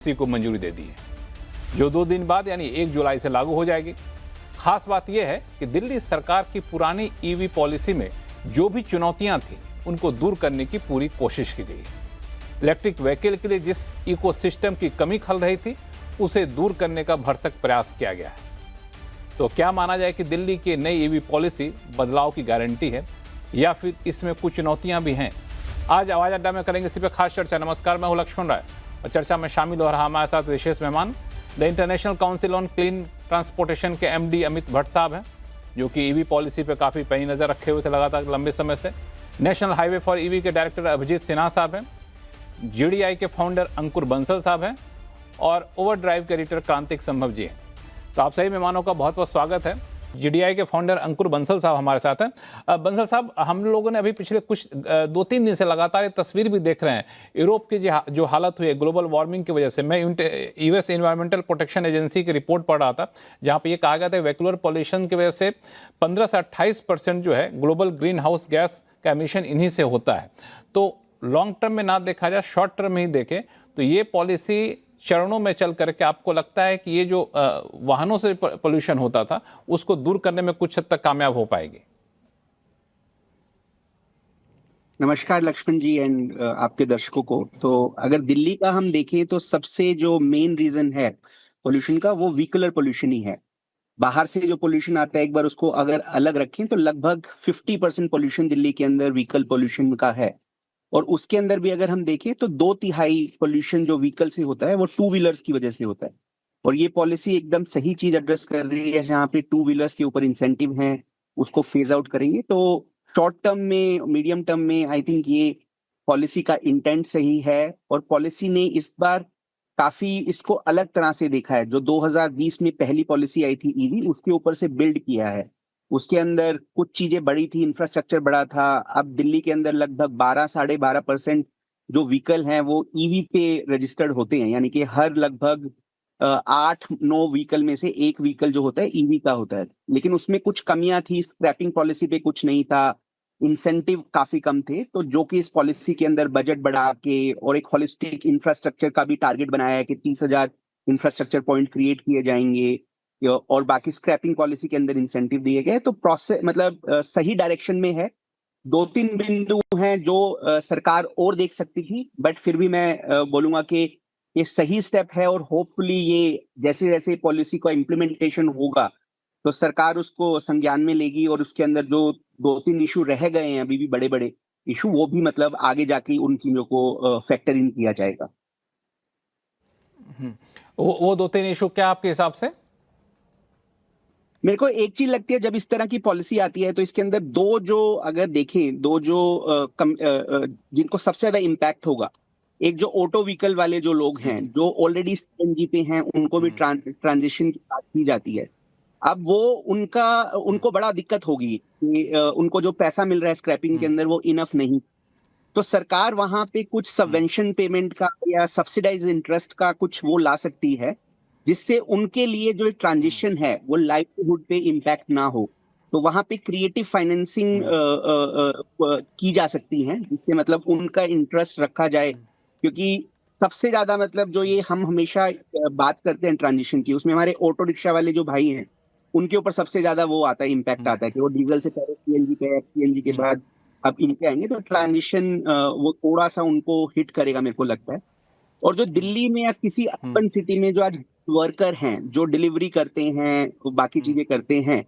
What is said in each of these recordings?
Policy को मंजूरी दे दी है, जो 2 दिन बाद यानी 1 जुलाई से लागू हो जाएगी। खास बात यह है कि दिल्ली सरकार की पुरानी ईवी पॉलिसी में जो भी चुनौतियां थी उनको दूर करने की पूरी कोशिश की गई। इलेक्ट्रिक व्हीकल के लिए जिस इकोसिस्टम की कमी खल रही थी उसे दूर करने का भरसक प्रयास किया गया है। तो क्या माना जाए कि दिल्ली की नई ईवी पॉलिसी बदलाव की गारंटी है या फिर इसमें कुछ चुनौतियां भी हैं? आज आवाज अड्डा में करेंगे इसी पे खास चर्चा। नमस्कार, मैं हूं लक्ष्मण राय और चर्चा में शामिल हो रहा हमारे साथ विशेष मेहमान the international council on clean transportation के एमडी अमित भट्ट साहब हैं, जो कि ईवी पॉलिसी पे काफ़ी पैनी नज़र रखे हुए थे लगातार लंबे समय से। नेशनल हाईवे फॉर ईवी के डायरेक्टर अभिजीत सिन्हा साहब हैं, जीडीआई के फाउंडर अंकुर बंसल साहब हैं और ओवरड्राइव के एडिटर क्रांतिक संभव जी हैं। तो आप सभी मेहमानों का बहुत बहुत स्वागत है। जीडीआई के फाउंडर अंकुर बंसल साहब हमारे साथ हैं। बंसल साहब, हम लोगों ने अभी पिछले कुछ 2-3 दिन से लगातार एक तस्वीर भी देख रहे हैं यूरोप की जो हालत हुई है ग्लोबल वार्मिंग की वजह से। मैं यूएस एनवायरमेंटल प्रोटेक्शन एजेंसी की रिपोर्ट पढ़ रहा था, जहां पे ये कहा गया था वेहिकुलर पॉल्यूशन की वजह से 15 से 28% जो है ग्लोबल ग्रीन हाउस गैस का एमिशन इन्हीं से होता है। तो लॉन्ग टर्म में ना देखा जाए, शॉर्ट टर्म में ही देखें तो ये पॉलिसी चरणों में चल करके आपको लगता है कि ये जो वाहनों से पोल्यूशन होता था उसको दूर करने में कुछ हद तक कामयाब हो पाएगी? नमस्कार लक्ष्मण जी एंड आपके दर्शकों को। तो अगर दिल्ली का हम देखें तो सबसे जो मेन रीजन है पोल्यूशन का वो व्हीकुलर पोल्यूशन ही है। बाहर से जो पोल्यूशन आता है एक बार उसको अगर अलग रखें तो लगभग 50% पोल्यूशन दिल्ली के अंदर व्हीकल पोल्यूशन का है। और उसके अंदर भी अगर हम देखें तो 2/3 पोल्यूशन जो व्हीकल से होता है वो टू व्हीलर्स की वजह से होता है। और ये पॉलिसी एकदम सही चीज एड्रेस कर रही है, जहाँ पे टू व्हीलर्स के ऊपर इंसेंटिव हैं उसको फेज आउट करेंगे। तो शॉर्ट टर्म में, मीडियम टर्म में आई थिंक ये पॉलिसी का इंटेंट सही है। और पॉलिसी ने इस बार काफी इसको अलग तरह से देखा है। जो 2020 में पहली पॉलिसी आई थी ईवी, उसके ऊपर से बिल्ड किया है। उसके अंदर कुछ चीजें बड़ी थी, इंफ्रास्ट्रक्चर बड़ा था। अब दिल्ली के अंदर लगभग 12-12.5% जो व्हीकल हैं वो ईवी पे रजिस्टर्ड होते हैं, यानी कि हर लगभग 8-9 व्हीकल में से एक व्हीकल जो होता है ईवी का होता है। लेकिन उसमें कुछ कमियां थी, स्क्रैपिंग पॉलिसी पे कुछ नहीं था, इंसेंटिव काफी कम थे। तो जो कि इस पॉलिसी के अंदर बजट बढ़ा के और एक होलिस्टिक इंफ्रास्ट्रक्चर का भी टारगेट बनाया है कि 30,000 इंफ्रास्ट्रक्चर पॉइंट क्रिएट किए जाएंगे और बाकी स्क्रैपिंग पॉलिसी के अंदर इंसेंटिव दिए गए। तो प्रोसेस मतलब सही डायरेक्शन में है। 2-3 बिंदु हैं जो सरकार और देख सकती थी, बट फिर भी मैं बोलूंगा कि ये सही स्टेप है। और होपफुली ये जैसे जैसे पॉलिसी का इम्प्लीमेंटेशन होगा तो सरकार उसको संज्ञान में लेगी और उसके अंदर जो 2-3 इशू रह गए हैं अभी भी बड़े बड़े इशू, वो भी मतलब आगे जाके उन चीजों को फैक्टर इन किया जाएगा। वो 2-3 इशू क्या आपके हिसाब से? मेरे को एक चीज लगती है, जब इस तरह की पॉलिसी आती है तो इसके अंदर दो जो अगर देखें, दो जो जिनको सबसे ज्यादा इम्पैक्ट होगा, एक जो ऑटो व्हीकल वाले जो लोग हैं जो ऑलरेडी सीएनजी पे हैं उनको भी ट्रांजिशन की बात की जाती है। अब वो उनको बड़ा दिक्कत होगी कि उनको जो पैसा मिल रहा है स्क्रैपिंग के अंदर वो इनफ नहीं। तो सरकार वहां पे कुछ सबवेंशन पेमेंट का या सब्सिडाइज इंटरेस्ट का कुछ वो ला सकती है, जिससे उनके लिए जो ट्रांजिशन है वो लाइवलीहुड पे इम्पैक्ट ना हो। तो वहां पे क्रिएटिव फाइनेंसिंग की जा सकती है, जिससे मतलब उनका इंटरेस्ट रखा जाए। क्योंकि सबसे ज्यादा मतलब जो ये हम हमेशा बात करते हैं ट्रांजिशन की, उसमें हमारे ऑटो रिक्शा वाले जो भाई हैं उनके ऊपर सबसे ज्यादा वो आता है, इम्पैक्ट आता है कि वो डीजल से पहले सीएनजी पे है, सीएनजी के बाद अब इनके आएंगे। तो ट्रांजिशन वो थोड़ा सा उनको हिट करेगा मेरे को लगता है। और जो दिल्ली में या किसी अर्बन सिटी में जो आज वर्कर हैं जो डिलीवरी करते हैं, बाकी चीजें करते हैं,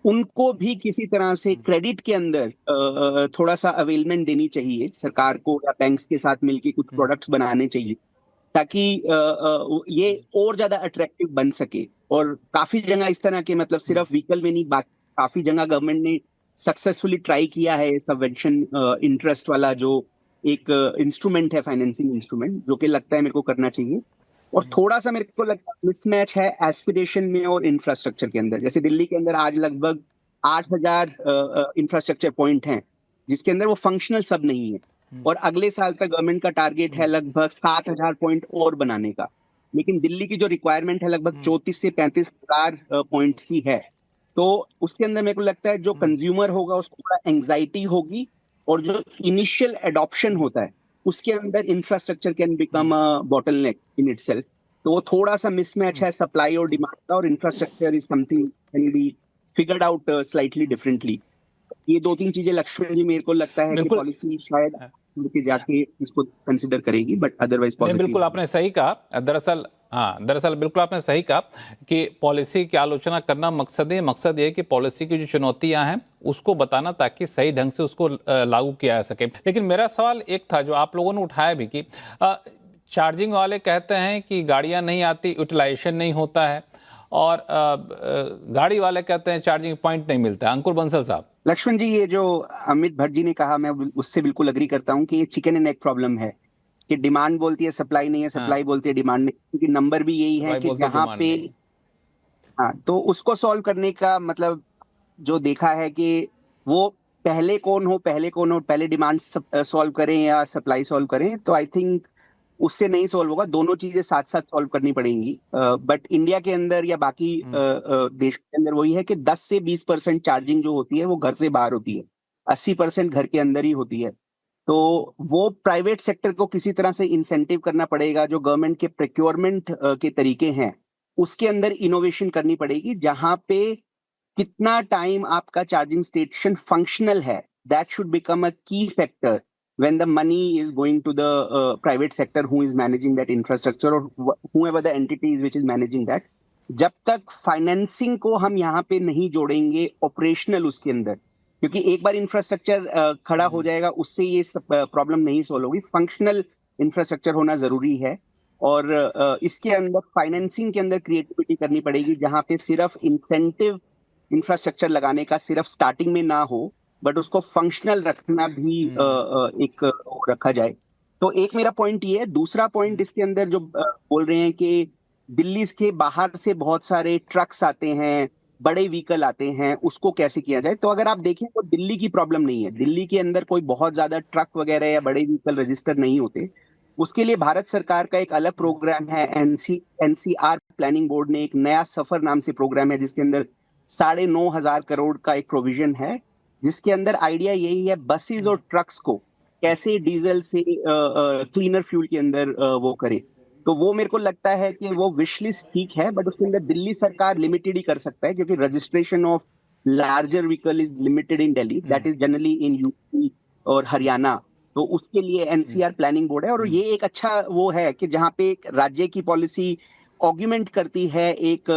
उनको भी किसी तरह से क्रेडिट के अंदर थोड़ा सा अवेलमेंट देनी चाहिए सरकार को, या बैंक्स के साथ मिलकर कुछ प्रोडक्ट्स बनाने चाहिए ताकि ये और ज्यादा अट्रैक्टिव बन सके। और काफी जगह इस तरह के मतलब सिर्फ व्हीकल में नहीं, काफी जगह गवर्नमेंट ने सक्सेसफुली ट्राई किया है सबवेंशन इंटरेस्ट वाला जो एक इंस्ट्रूमेंट है, फाइनेंसिंग इंस्ट्रूमेंट, जो कि लगता है मेरे को करना चाहिए। और थोड़ा सा मेरे को लगता है मिसमैच है एस्पिरेशन में और इंफ्रास्ट्रक्चर के अंदर। जैसे दिल्ली के अंदर आज लगभग 8,000 इंफ्रास्ट्रक्चर पॉइंट हैं, जिसके अंदर वो फंक्शनल सब नहीं है। और अगले साल तक गवर्नमेंट का टारगेट है लगभग 7,000 पॉइंट और बनाने का। लेकिन दिल्ली की जो रिक्वायरमेंट है लगभग 34 से 35,000 पॉइंट्स की है। तो उसके अंदर मेरे को लगता है जो कंज्यूमर होगा उसको थोड़ा एंग्जाइटी होगी, और जो इनिशियल एडॉप्शन होता है उसके अंदर infrastructure can become a bottleneck in itself. तो वो थोड़ा सा मिसमैच है सप्लाई और डिमांड का, और infrastructure is something can be figured out slightly differently. ये दो तीन चीजें लक्ष्मण जी मेरे को लगता है कि बिल्कुल। पॉलिसी शायद लेके जाके इसको कंसिडर करेगी, बट अदरवाइज नहीं, पॉजिटिव। बिल्कुल आपने सही कहा। दरअसल दरअसल बिल्कुल आपने सही कहा कि पॉलिसी की आलोचना करना मकसद ये है कि पॉलिसी की जो चुनौतियां हैं उसको बताना, ताकि सही ढंग से उसको लागू किया जा सके। लेकिन मेरा सवाल एक था जो आप लोगों ने उठाया भी कि चार्जिंग वाले कहते हैं कि गाड़ियां नहीं आती, यूटिलाइजेशन नहीं होता है, और गाड़ी वाले कहते हैं चार्जिंग पॉइंट नहीं मिलता है। अंकुर बंसल साहब। लक्ष्मण जी, ये जो अमित भट्ट जी ने कहा, मैं उससे बिल्कुल अग्री करता हूँ कि ये चिकन एंड एग प्रॉब्लम है, कि डिमांड बोलती है सप्लाई नहीं है, सप्लाई बोलती है डिमांड नहीं, क्योंकि नंबर भी यही है भाई कि बोलते जहाँ डिमांड पे नहीं। हाँ, तो उसको सॉल्व करने का मतलब जो देखा है कि वो पहले कौन हो, पहले डिमांड सॉल्व करें या सप्लाई सॉल्व करें, तो आई थिंक उससे नहीं सॉल्व होगा। दोनों चीजें साथ साथ सॉल्व करनी पड़ेंगी। बट इंडिया के अंदर या बाकी देश के अंदर वही है कि 10 से 20% चार्जिंग जो होती है वो घर से बाहर होती है, 80% घर के अंदर ही होती है। तो वो प्राइवेट सेक्टर को किसी तरह से इंसेंटिव करना पड़ेगा। जो गवर्नमेंट के प्रोक्योरमेंट के तरीके हैं उसके अंदर इनोवेशन करनी पड़ेगी, जहां पे कितना टाइम आपका चार्जिंग स्टेशन फंक्शनल है, दैट शुड बिकम अ की factor when the money is going to the private sector who is managing that infrastructure, or whoever the entity is which is managing that। जब तक financing को हम यहाँ पे नहीं जोड़ेंगे ऑपरेशनल उसके अंदर, क्योंकि एक बार इंफ्रास्ट्रक्चर खड़ा हो जाएगा उससे ये प्रॉब्लम नहीं सॉल्व होगी। फंक्शनल इंफ्रास्ट्रक्चर होना जरूरी है, और इसके अंदर फाइनेंसिंग के अंदर क्रिएटिविटी करनी पड़ेगी, जहाँ पे सिर्फ इंसेंटिव इंफ्रास्ट्रक्चर लगाने का सिर्फ स्टार्टिंग में ना हो, बट उसको फंक्शनल रखना भी एक रखा जाए। तो एक मेरा पॉइंट ये है। दूसरा पॉइंट इसके अंदर जो बोल रहे हैं कि दिल्ली के बाहर से बहुत सारे ट्रक्स आते हैं, बड़े व्हीकल आते हैं, उसको कैसे किया जाए। तो अगर आप देखें तो दिल्ली की प्रॉब्लम नहीं है, दिल्ली के अंदर कोई बहुत ज्यादा ट्रक वगैरह या बड़े व्हीकल रजिस्टर नहीं होते। उसके लिए भारत सरकार का एक अलग प्रोग्राम है, एनसीआर प्लानिंग बोर्ड ने एक नया सफर नाम से प्रोग्राम है, जिसके अंदर 9,500 करोड़ का एक प्रोविजन है, जिसके अंदर आइडिया यही है बसेस और ट्रक्स को कैसे डीजल से क्लीनर फ्यूल के अंदर वो करे। तो वो मेरे को लगता है कि वो विश लिस्ट ठीक है, बट उसके अंदर दिल्ली सरकार लिमिटेड ही कर सकता है, क्योंकि registration of larger vehicle is limited in Delhi, that is generally in UP और हरियाणा। तो उसके लिए एनसीआर प्लानिंग बोर्ड है, और ये एक अच्छा वो है कि जहाँ पे एक राज्य की पॉलिसी ऑग्यूमेंट करती है एक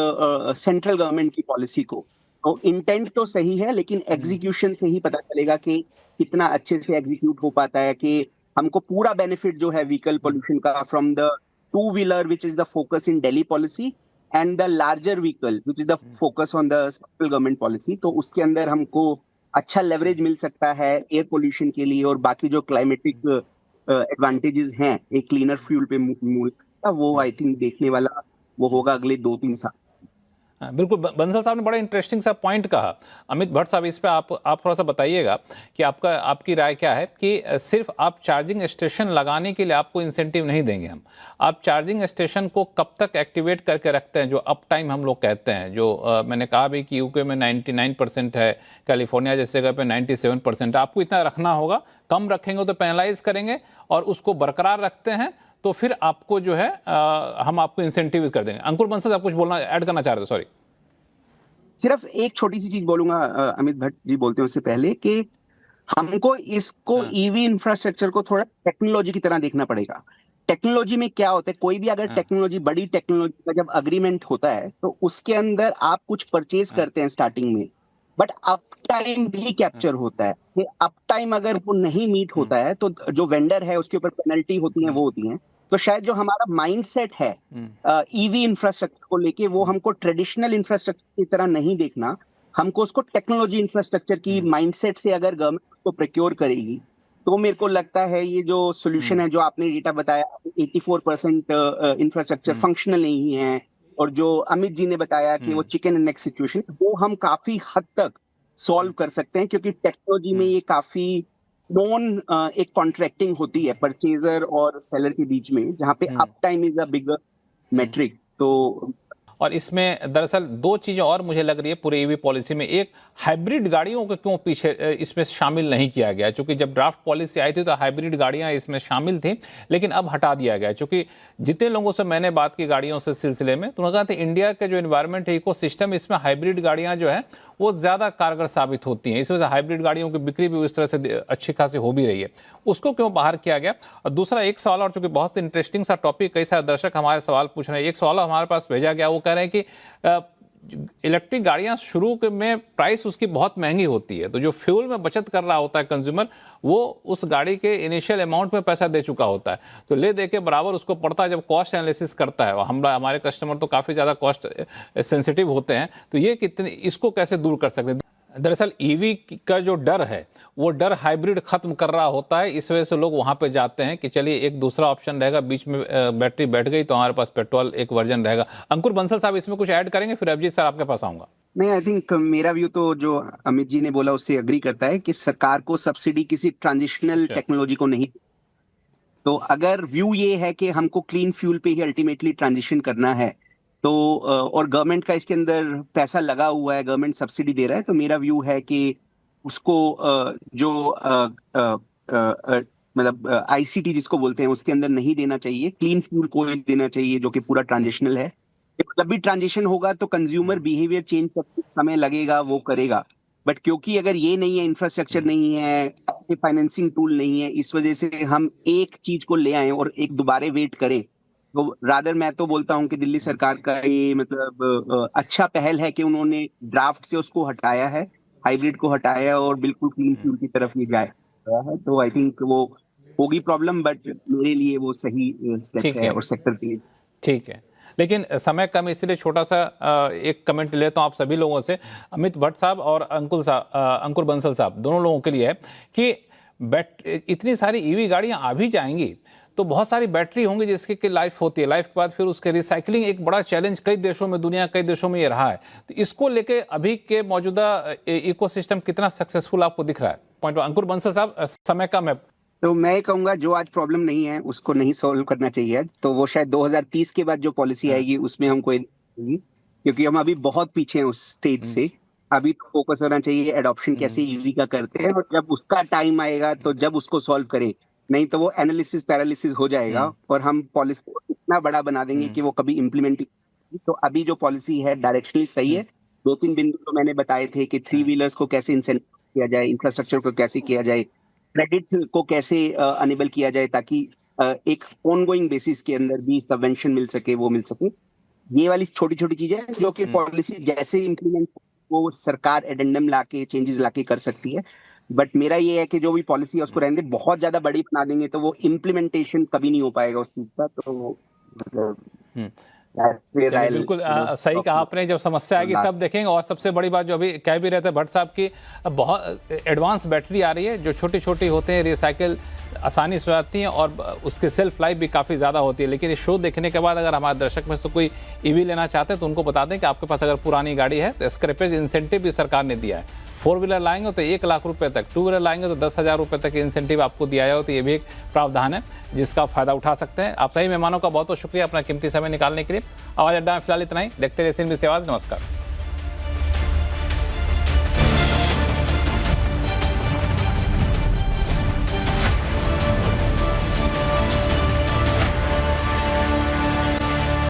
सेंट्रल गवर्नमेंट की पॉलिसी को। तो इंटेंट तो सही है, लेकिन एग्जीक्यूशन से ही पता चलेगा कि कितना अच्छे से एग्जीक्यूट हो पाता है, कि हमको पूरा बेनिफिट जो है व्हीकल पोल्यूशन का from the two wheeler which is the focus in Delhi policy, and the larger vehicle which is the focus on the central government policy. तो उसके अंदर हमको अच्छा लेवरेज मिल सकता है एयर पोल्यूशन के लिए, और बाकी जो क्लाइमेटिक एडवांटेजेस हैं एक क्लीनर फ्यूल पे मूव का, वो आई थिंक देखने वाला वो होगा अगले 2-3 साल। बिल्कुल। बंसल साहब ने बड़ा इंटरेस्टिंग सा पॉइंट कहा। अमित भट्ट साहब, इस पे आप थोड़ा सा बताइएगा कि आपकी राय क्या है कि सिर्फ आप चार्जिंग स्टेशन लगाने के लिए आपको इंसेंटिव नहीं देंगे हम, आप चार्जिंग स्टेशन को कब तक एक्टिवेट करके रखते हैं, जो अप टाइम हम लोग कहते हैं, जो मैंने कहा भी कि यूके में 99% है, कैलिफोर्निया जैसे जगह पे 97% है। आपको इतना रखना होगा, कम रखेंगे तो पेनलाइज करेंगे, और उसको बरकरार रखते हैं तो फिर आपको जो है हम आपको इंसेंटिव कर देंगे। अंकुर बंसल आप कुछ बोलना ऐड करना चाह रहे थे? सॉरी, सिर्फ एक छोटी सी चीज बोलूंगा अमित भट्ट जी बोलते हैं उससे पहले, कि हमको इसको ईवी इंफ्रास्ट्रक्चर को थोड़ा टेक्नोलॉजी की तरह देखना पड़ेगा। टेक्नोलॉजी में क्या होता है, कोई भी अगर टेक्नोलॉजी, बड़ी टेक्नोलॉजी का जब अग्रीमेंट होता है तो उसके अंदर आप कुछ परचेज करते हैं स्टार्टिंग में, बट अप टाइम भी कैप्चर होता है। कि अप टाइम अगर वो नहीं मीट होता है तो जो वेंडर है उसके ऊपर पेनल्टी होती है, वो होती है। तो शायद जो हमारा माइंडसेट है ईवी इंफ्रास्ट्रक्चर को लेके, वो हमको ट्रेडिशनल इंफ्रास्ट्रक्चर की तरह नहीं देखना, हमको उसको टेक्नोलॉजी इंफ्रास्ट्रक्चर की माइंडसेट से अगर गवर्नमेंट को प्रोक्योर करेगी, तो मेरे को लगता है ये जो सोल्यूशन है, जो आपने डेटा बताया 84% इंफ्रास्ट्रक्चर फंक्शनल नहीं है, और जो अमित जी ने बताया कि वो चिकन एंड एग सिचुएशन, वो हम काफी हद तक सॉल्व कर सकते हैं, क्योंकि टेक्नोलॉजी में ये काफी नॉन एक कॉन्ट्रैक्टिंग होती है परचेजर और सेलर के बीच में, जहां पे uptime is a bigger metric. तो और इसमें दरअसल दो चीज़ें और मुझे लग रही है पूरे ईवी पॉलिसी में। एक, हाइब्रिड गाड़ियों को क्यों पीछे इसमें शामिल नहीं किया गया, क्योंकि जब ड्राफ्ट पॉलिसी आई थी तो हाइब्रिड गाड़ियां इसमें शामिल थी, लेकिन अब हटा दिया गया। क्योंकि जितने लोगों से मैंने बात की गाड़ियों से सिलसिले में, तो उन्होंने कहा था इंडिया का जो एनवायरमेंट है, इकोसिस्टम, इसमें हाइब्रिड गाड़ियां जो है वो ज़्यादा कारगर साबित होती हैं। इस वजह से हाइब्रिड गाड़ियों की बिक्री भी इस तरह से अच्छी खासी हो भी रही है, उसको क्यों बाहर किया गया। और दूसरा एक सवाल और, चूंकि बहुत इंटरेस्टिंग सा टॉपिक, कई सारे दर्शक हमारे सवाल पूछ रहे हैं। एक सवाल हमारे पास भेजा गया, वो कह रहे हैं कि इलेक्ट्रिक गाड़ियां शुरू में प्राइस उसकी बहुत महंगी होती है, तो जो फ्यूल में बचत कर रहा होता है कंज्यूमर, वो उस गाड़ी के इनिशियल अमाउंट में पैसा दे चुका होता है, तो ले दे के बराबर उसको पड़ता है जब कॉस्ट एनालिसिस करता है। हमारे कस्टमर तो काफ़ी ज़्यादा कॉस्ट सेंसिटिव होते हैं, तो ये कितने, इसको कैसे दूर कर सकते हैं। दरअसल ईवी का जो डर है वो डर हाइब्रिड खत्म कर रहा होता है, इस वजह से लोग वहां पे जाते हैं कि चलिए एक दूसरा ऑप्शन रहेगा, बीच में बैटरी बैठ गई तो हमारे पास पेट्रोल एक वर्जन रहेगा। अंकुर बंसल साहब इसमें कुछ ऐड करेंगे, फिर अभिजीत सर आपके पास आऊंगा। नहीं, आई थिंक मेरा व्यू तो जो अमित जी ने बोला उससे एग्री करता है कि सरकार को सब्सिडी किसी ट्रांजिशनल टेक्नोलॉजी को नहीं, तो अगर व्यू ये है कि हमको क्लीन फ्यूल पे ही अल्टीमेटली ट्रांजिशन करना है, तो और गवर्नमेंट का इसके अंदर पैसा लगा हुआ है, गवर्नमेंट सब्सिडी दे रहा है, तो मेरा व्यू है कि उसको जो मतलब आईसीटी जिसको बोलते हैं उसके अंदर नहीं देना चाहिए, क्लीन फ्यूल को ही देना चाहिए जो कि पूरा ट्रांजिशनल है। जब भी ट्रांजिशन होगा तो कंज्यूमर बिहेवियर चेंज करने समय लगेगा, वो करेगा, बट क्योंकि अगर ये नहीं है, इंफ्रास्ट्रक्चर नहीं है, फाइनेंसिंग टूल नहीं है, इस वजह से हम एक चीज को ले आए और एक दोबारा वेट करें, तो रादर मैं तो बोलता हूं कि दिल्ली सरकार का ये मतलब अच्छा पहल है कि उन्होंने ड्राफ्ट से उसको हटाया है, हाइब्रिड को हटाया है और बिल्कुल क्लीन फ्यूल की तरफ ये गया है। तो आई थिंक वो होगी प्रॉब्लम, बट मेरे लिए वो सही स्टेप है और सेक्टर के लिए ठीक है। लेकिन समय कम, इसलिए छोटा सा एक कमेंट लेता हूं आप सभी लोगों से, अमित भट्ट साहब और अंकुर बंसल साहब, दोनों लोगों के लिए है कि इतनी सारी ईवी गाड़ियां आ भी जाएंगी तो बहुत सारी बैटरी होंगी जिसकी की लाइफ होती है, लाइफ के बाद फिर उसके रिसाइकलिंग एक बड़ा चैलेंज कई देशों में, दुनिया कई देशों में ये रहा है। तो इसको लेके अभी के मौजूदा इकोसिस्टम कितना सक्सेसफुल आपको दिख रहा है? पॉइंट। अंकुर बंसल साहब, समय कम है। तो मैं कहूंगा जो आज प्रॉब्लम नहीं है उसको नहीं सॉल्व करना चाहिए, तो वो शायद 2030 के बाद जो पॉलिसी आएगी उसमें हमको आएगी, क्योंकि हम अभी बहुत पीछे हैं उस स्टेज से। अभी तो फोकस होना चाहिए एडॉप्शन कैसे ईवी का करते हैं, और जब उसका टाइम आएगा तो जब उसको सॉल्व करें, नहीं तो वो एनालिसिस पैरालिसिस हो जाएगा और हम पॉलिसी को इतना बड़ा बना देंगे कि वो कभी इम्प्लीमेंट। तो अभी जो पॉलिसी है डायरेक्शनली सही है। 2-3 बिंदु तो मैंने बताए थे कि 3 व्हीलर्स को कैसे इंसेंटिव किया जाए, इंफ्रास्ट्रक्चर को कैसे किया जाए, क्रेडिट को कैसे अनेबल किया जाए, ताकि एक ऑनगोइंग बेसिस के अंदर भी सबवेंशन मिल सके, वो मिल सके। ये वाली छोटी छोटी चीजें हैं जो कि पॉलिसी जैसे इम्प्लीमेंट वो सरकार एडेंडम लाके चेंजेस लाके कर सकती है। बट मेरा ये है कि जो भी पॉलिसी है उसको रहने दे, बहुत ज्यादा बड़ी बना देंगे तो वो इम्प्लीमेंटेशन कभी नहीं हो पाएगा उस चीज का। तो बिल्कुल सही कहा आपने, जब समस्या आएगी तब देखेंगे। और सबसे बड़ी बात जो अभी कह भी रहते हैं भट्ट साहब की, बहुत एडवांस बैटरी आ रही है जो छोटी छोटी होते हैं, रिसाइकिल आसानी से आती हैं और उसकी सेल्फ लाइफ भी काफ़ी ज़्यादा होती है। लेकिन इस शो देखने के बाद अगर हमारे दर्शक में से कोई ईवी लेना चाहते हैं तो उनको बता दें कि आपके पास अगर पुरानी गाड़ी है तो स्क्रैपेज इंसेंटिव भी सरकार ने दिया है। 4 व्हीलर लाएंगे तो 1 लाख रुपए तक, 2 व्हीलर लाएंगे तो 10,000 रुपए तक इंसेंटिव आपको दिया जाए, तो ये भी एक प्रावधान है जिसका फायदा उठा सकते हैं। आप सही मेहमानों का बहुत बहुत शुक्रिया अपना कीमती समय निकालने के लिए। आवाज अड्डा में फिलहाल इतना ही। देखते रहिए CNBC आवाज। नमस्कार।